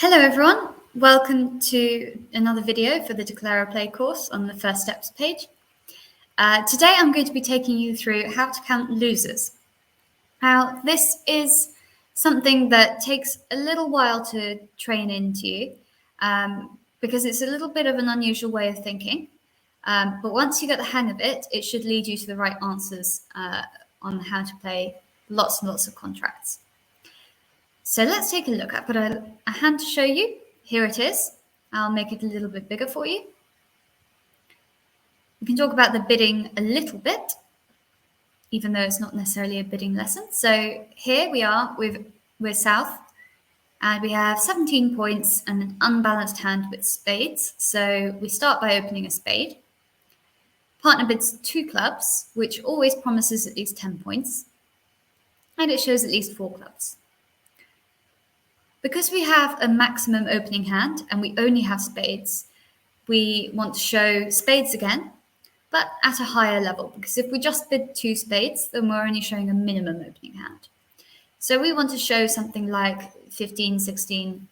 Hello everyone, welcome to another video for the Declare a Play course on the First Steps page. Today I'm going to be taking you through how to count losers. Now this is something that takes a little while to train into you because it's a little bit of an unusual way of thinking. But once you get the hang of it, it should lead you to the right answers on how to play lots and lots of contracts. So let's take a look. I've got a hand to show you. Here it is. I'll make it a little bit bigger for you. We can talk about the bidding a little bit, even though it's not necessarily a bidding lesson. So here we are, we're south, and we have 17 points and an unbalanced hand with spades. So we start by opening a spade. Partner bids 2 clubs, which always promises at least 10 points, and it shows at least 4 clubs. Because we have a maximum opening hand and we only have spades, we want to show spades again, but at a higher level, because if we just bid 2 spades, then we're only showing a minimum opening hand. So we want to show something like 15, 16,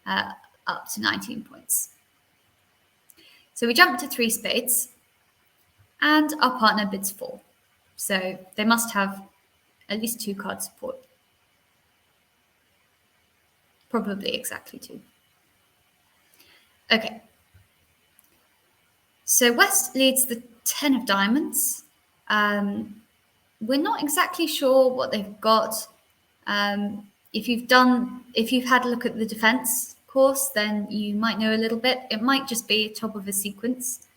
up to 19 points. So we jump to 3 spades, and our partner bids 4. So they must have at least 2 card support. Probably exactly 2. Okay. So West leads the 10 of diamonds. We're not exactly sure what they've got. If you've had a look at the defense course, then you might know a little bit. It might just be top of a sequence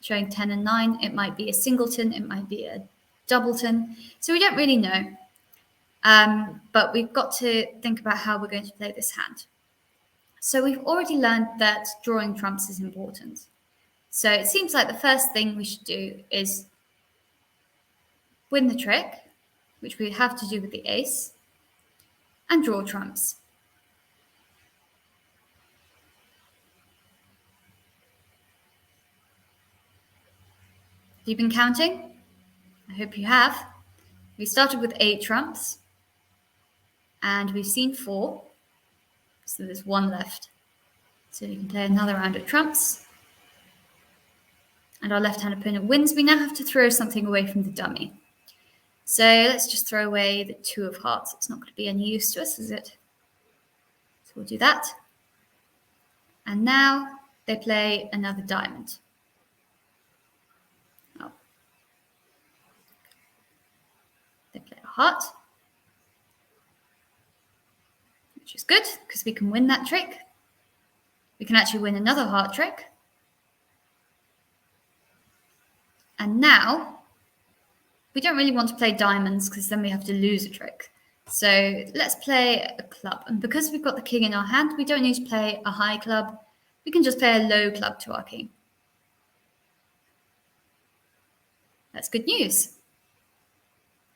showing 10 and 9. It might be a singleton. It might be a doubleton. So we don't really know. But we've got to think about how we're going to play this hand. So we've already learned that drawing trumps is important. So it seems like the first thing we should do is win the trick, which we have to do with the ace, and draw trumps. Have you been counting? I hope you have. We started with 8 trumps, and we've seen 4. So there's 1 left. So you can play another round of trumps. And our left-hand opponent wins. We now have to throw something away from the dummy. So let's just throw away the 2 of hearts. It's not going to be any use to us, is it? So we'll do that. And now they play another diamond. Oh. They play a heart, which is good because we can win that trick. We can actually win another heart trick. And now we don't really want to play diamonds because then we have to lose a trick. So let's play a club. And because we've got the king in our hand, we don't need to play a high club. We can just play a low club to our king. That's good news.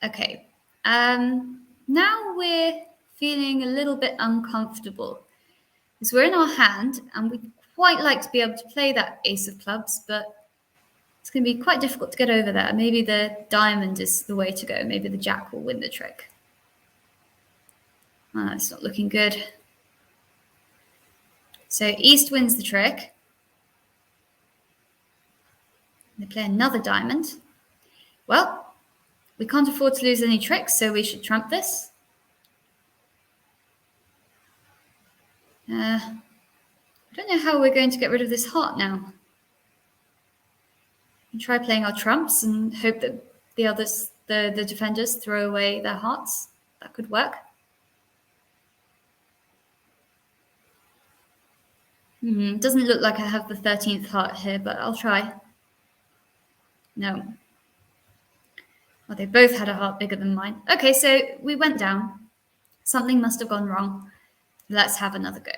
Okay. Now we're feeling a little bit uncomfortable because we're in our hand and we'd quite like to be able to play that ace of clubs, but it's going to be quite difficult to get over there. Maybe the diamond is the way to go. Maybe the jack will win the trick. Oh, it's not looking good. So East wins the trick. They play another diamond. Well, we can't afford to lose any tricks, so we should trump this. I don't know how we're going to get rid of this heart now. We try playing our trumps and hope that the defenders throw away their hearts. That could work. Doesn't look like I have the 13th heart here, but I'll try. No. Well, they both had a heart bigger than mine. Okay, so we went down. Something must have gone wrong. Let's have another go.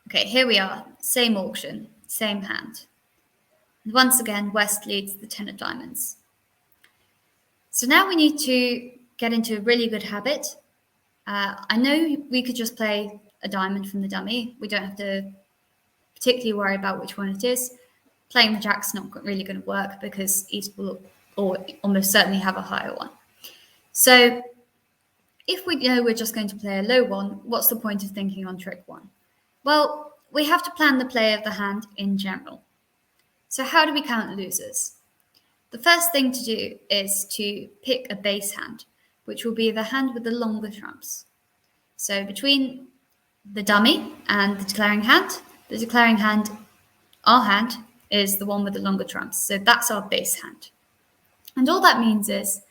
Okay, here we are. Same auction, same hand. And once again, West leads the 10 of diamonds. So now we need to get into a really good habit. I know we could just play a diamond from the dummy. We don't have to particularly worry about which one it is. Playing the jack's not really going to work because East will almost certainly have a higher one. So if we know we're just going to play a low one, what's the point of thinking on trick one? Well, we have to plan the play of the hand in general. So how do we count losers? The first thing to do is to pick a base hand, which will be the hand with the longer trumps. So between the dummy and the declaring hand, our hand, is the one with the longer trumps. So that's our base hand. And all that means is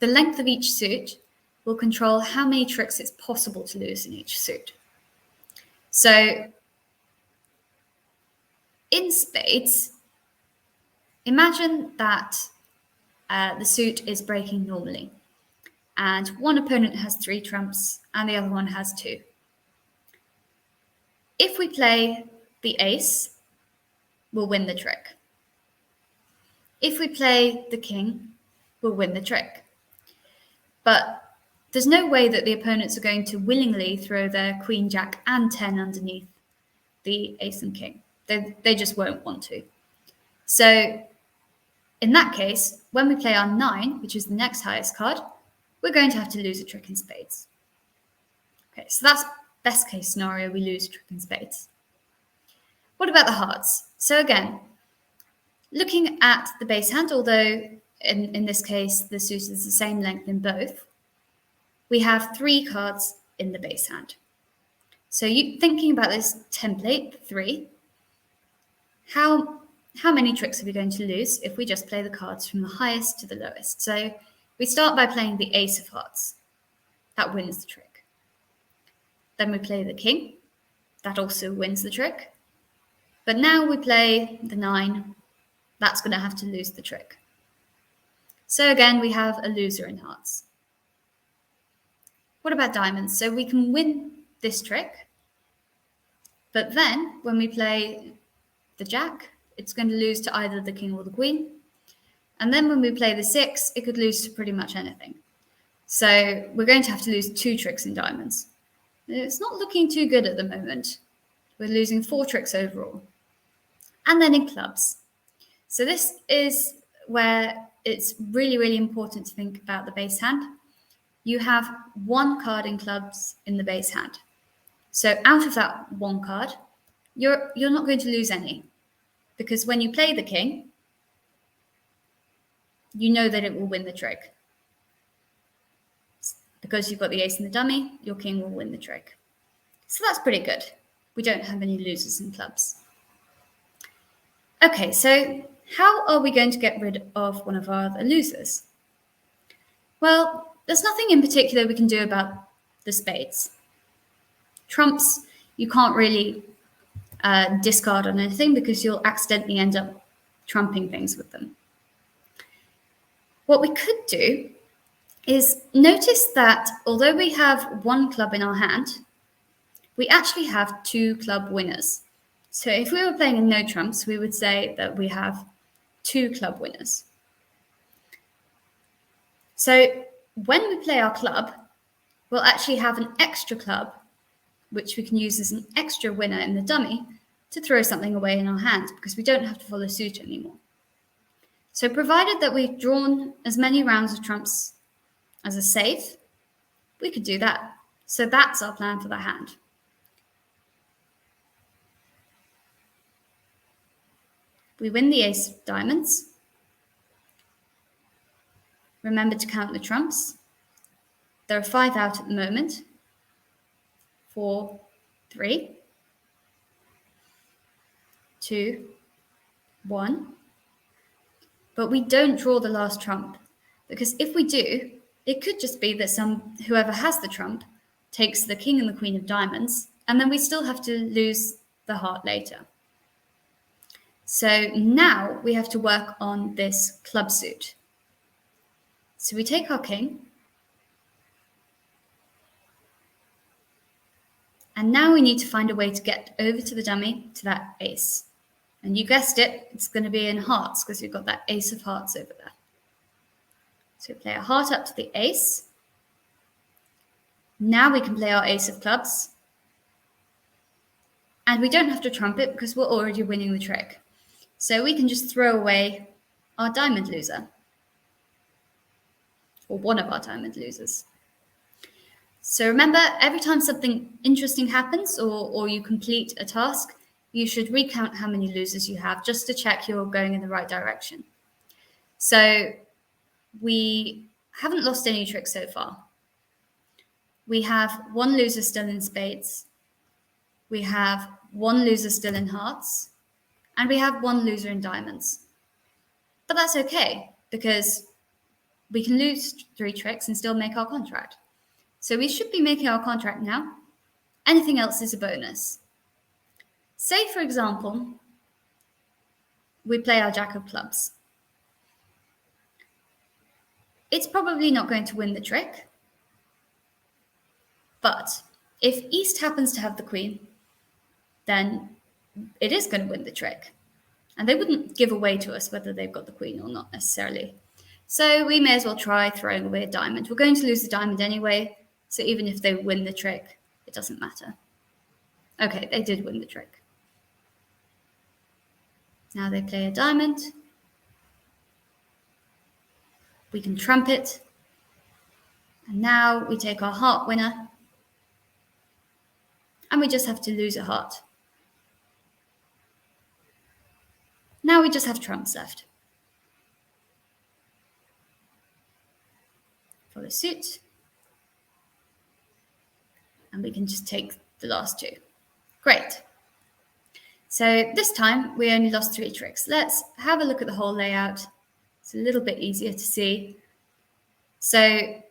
the length of each suit will control how many tricks it's possible to lose in each suit. So in spades, imagine that the suit is breaking normally, and one opponent has 3 trumps and the other one has 2. If we play the ace, we'll win the trick. If we play the king, we'll win the trick. But there's no way that the opponents are going to willingly throw their queen, jack, and 10 underneath the ace and king. They just won't want to. So in that case, when we play our 9, which is the next highest card, we're going to have to lose a trick in spades. Okay, so that's best case scenario, we lose a trick in spades. What about the hearts? So again, looking at the base hand, although in this case the suit is the same length in both, we have 3 cards in the base hand. So you thinking about this template, 3, how many tricks are we going to lose if we just play the cards from the highest to the lowest? So we start by playing the ace of hearts. That wins the trick. Then we play the king. That also wins the trick. But now we play the 9. That's going to have to lose the trick. So again, we have a loser in hearts. What about diamonds? So we can win this trick. But then when we play the jack, it's going to lose to either the king or the queen. And then when we play the 6, it could lose to pretty much anything. So we're going to have to lose 2 tricks in diamonds. It's not looking too good at the moment. We're losing 4 tricks overall. And then in clubs. So this is where it's really, really important to think about the base hand. You have 1 card in clubs in the base hand. So out of that 1 card, you're not going to lose any. Because when you play the king, you know that it will win the trick. Because you've got the ace in the dummy, your king will win the trick. So that's pretty good. We don't have any losers in clubs. Okay, so how are we going to get rid of one of our other losers? Well, there's nothing in particular we can do about the spades. Trumps, you can't really discard on anything because you'll accidentally end up trumping things with them. What we could do is notice that although we have 1 club in our hand, we actually have 2 club winners. So if we were playing in no trumps, we would say that we have 2 club winners. So when we play our club, we'll actually have an extra club, which we can use as an extra winner in the dummy to throw something away in our hand because we don't have to follow suit anymore. So provided that we've drawn as many rounds of trumps as a safe, we could do that. So that's our plan for the hand. We win the ace of diamonds. Remember to count the trumps. There are 5 out at the moment. 4, 3, 2, 1. But we don't draw the last trump, because if we do, it could just be that whoever has the trump takes the king and the queen of diamonds, and then we still have to lose the heart later. So now we have to work on this club suit. So we take our king, and now we need to find a way to get over to the dummy to that ace. And you guessed it, it's going to be in hearts because we've got that ace of hearts over there. So we play a heart up to the ace. Now we can play our ace of clubs. And we don't have to trump it because we're already winning the trick. So we can just throw away our diamond loser. Or one of our diamond losers. So remember, every time something interesting happens or you complete a task, you should recount how many losers you have just to check you're going in the right direction. So we haven't lost any tricks so far. We have one loser still in spades. We have one loser still in hearts. And we have one loser in diamonds. But that's okay, because we can lose 3 tricks and still make our contract. So we should be making our contract now. Anything else is a bonus. Say, for example, we play our jack of clubs. It's probably not going to win the trick. But if East happens to have the queen, then it is going to win the trick. And they wouldn't give away to us whether they've got the queen or not necessarily. So we may as well try throwing away a diamond. We're going to lose the diamond anyway, so even if they win the trick, it doesn't matter. Okay, they did win the trick. Now they play a diamond. We can trump it. And now we take our heart winner. And we just have to lose a heart. Now we just have trumps left. Follow suit. And we can just take the last 2. Great. So this time we only lost 3 tricks. Let's have a look at the whole layout. It's a little bit easier to see. So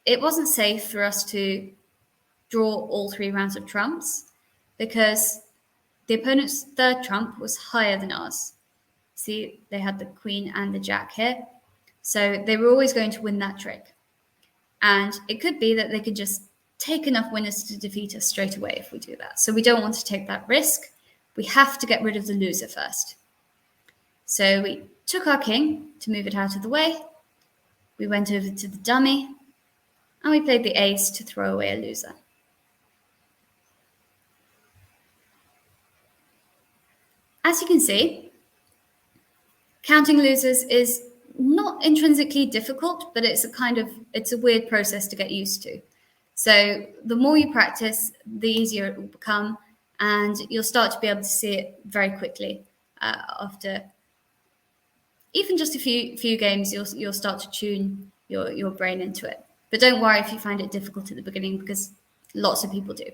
it wasn't safe for us to draw all 3 rounds of trumps because the opponent's 3rd trump was higher than ours. See, they had the queen and the jack here. So they were always going to win that trick. And it could be that they could just take enough winners to defeat us straight away if we do that. So we don't want to take that risk. We have to get rid of the loser first. So we took our king to move it out of the way. We went over to the dummy. And we played the ace to throw away a loser. As you can see, counting losers is not intrinsically difficult, but it's a weird process to get used to. So the more you practice, the easier it will become, and you'll start to be able to see it very quickly. After even just a few games, you'll start to tune your brain into it. But don't worry if you find it difficult at the beginning, because lots of people do.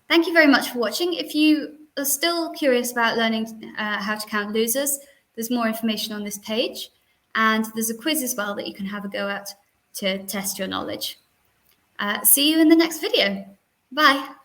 Thank you very much for watching. If you are still curious about learning how to count losers, there's more information on this page, and there's a quiz as well that you can have a go at to test your knowledge. See you in the next video. Bye.